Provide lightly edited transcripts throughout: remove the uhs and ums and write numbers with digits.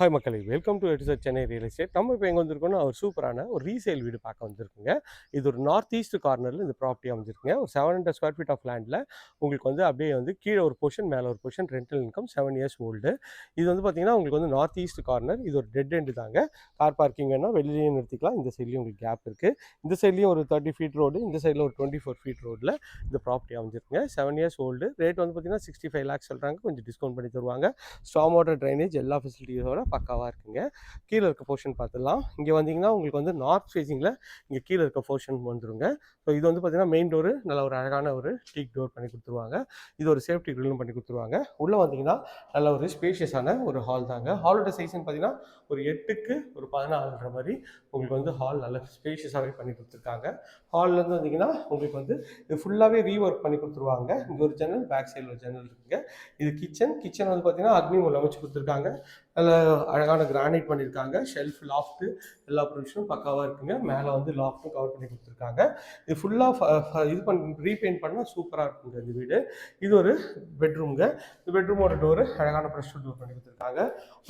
Hi மக்களே, welcome to எடிசர் Chennai real estate. நம்ம இப்போ எங்கே வந்திருக்கோம்னா ஒரு சூப்பரான ஒரு ரீசேல் வீடு பார்க்க வந்திருக்குங்க. இது ஒரு நார்த் ஈஸ்ட் கார்னரில் இந்த ப்ராப்பர்ட்டி அமைஞ்சிருக்குங்க. ஒரு 700 ஸ்கொயர் ஃபீட் ஆஃப் லேண்டில் உங்களுக்கு வந்து அப்படியே வந்து கீழே ஒரு போர்ஷன் மேலே ஒரு portion rental income 7 years old. இது வந்து பார்த்தீங்கன்னா உங்களுக்கு வந்து நார்த் ஈஸ்ட் கார்னர். இது ஒரு டெட் எண்டு தாங்க. கார் பார்க்கிங் வேணால் வெளியிலேயே நிறுத்திக்கலாம். இந்த சைட்லேயும் உங்களுக்கு கேப் இருக்குது. இந்த சைட்லேயும் ஒரு 30 ஃபீட் ரோடு, இந்த சைடில் ஒரு 24 ஃபீட் ரோடில் இந்த ப்ராப்பர்ட்டி அமைஞ்சிருக்குங்க. 7 இயர்ஸ் ஓல்டு. ரேட் வந்து பார்த்தீங்கன்னா 65 லேக்ஸ் சொல்கிறாங்க. கொஞ்சம் டிஸ்கவுண்ட் பண்ணி தருவாங்க. ஸ்டார்ம் வாட்டர் ட்ரைனேஜ் எல்லா ஃபெசிலிட்டிஸோட பக்காவாக இருக்குங்க. கீழே இருக்க போர்ஷன் பார்த்துடலாம். இங்கே வந்தீங்கன்னா உங்களுக்கு வந்து நார்த் ஃபேஸிங்கில் இங்கே கீழே இருக்க போர்ஷன் வந்துருங்க. ஸோ இது வந்து பார்த்தீங்கன்னா மெயின் டோரு நல்ல ஒரு அழகான ஒரு டீக் டோர் பண்ணி கொடுத்துருவாங்க. இது ஒரு சேஃப்டி க்ரில்லும் பண்ணி கொடுத்துருவாங்க. உள்ளே வந்தீங்கன்னா நல்ல ஒரு ஸ்பேஷியஸான ஒரு ஹால் தாங்க. ஹாலோட சைஸ்ன்னு பார்த்தீங்கன்னா ஒரு 8க்கு ஒரு 14 மாதிரி உங்களுக்கு வந்து ஹால் நல்ல ஸ்பேஷியஸாகவே பண்ணி கொடுத்துருக்காங்க. ஹால்லேருந்து வந்தீங்கன்னா உங்களுக்கு வந்து இது ஃபுல்லாகவே ரீஒர்க் பண்ணி கொடுத்துருவாங்க. இங்கே ஒரு ஜன்னல், பேக் சைடில் ஒரு ஜன்னல் இருக்குங்க. இது கிச்சன் வந்து பார்த்தீங்கன்னா அக்னி மூலம் அமைச்சு கொடுத்துருக்காங்க. நல்ல அழகான கிரானைட் பண்ணியிருக்காங்க. ஷெல்ஃப், லாஃப்ட்டு எல்லா ப்ரொவிஷனும் பக்காவாக இருக்குங்க. மேலே வந்து லாஃப்ட்டும் கவர் பண்ணி கொடுத்துருக்காங்க. இது ஃபுல்லாக இது ரீபெயிண்ட் பண்ணால் சூப்பராக இருக்குங்க இந்த வீடு. இது ஒரு பெட்ரூம்ங்க. இந்த பெட்ரூமோட டோரு அழகான ப்ரெஷ் டோர் பண்ணி கொடுத்துருக்காங்க.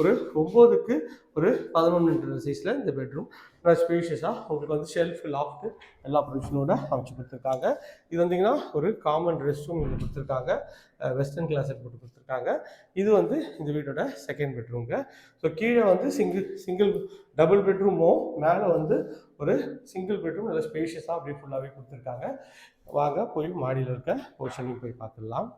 ஒரு 9க்கு ஒரு 11 சைஸில் இந்த பெட்ரூம் நல்லா ஸ்பேஷியஸாக உங்களுக்கு வந்து ஷெல்ஃப், லாஃப்ட்டு எல்லா ப்ரொவிஷனோட அமைச்சு கொடுத்துருக்காங்க. இது வந்தீங்கன்னா ஒரு காமன் ரெஸ்ட் ரூம் இங்கே கொடுத்துருக்காங்க. வெஸ்டர்ன் கிளாஸட் போட்டு கொடுத்துருக்காங்க. இது வந்து இந்த வீட்டோட செகண்ட் பெட்ரூம்ங்க. ஸோ கீழே வந்து சிங்கிள் டபுள் பெட்ரூமும் மேலே வந்து ஒரு சிங்கிள் பெட்ரூம் நல்ல ஸ்பேஷியஸாக அப்படியே ஃபுல்லாகவே கொடுத்துருக்காங்க. வாங்க போய் மாடியில் இருக்க போர்ஷனையும் போய் பார்த்துடலாம்.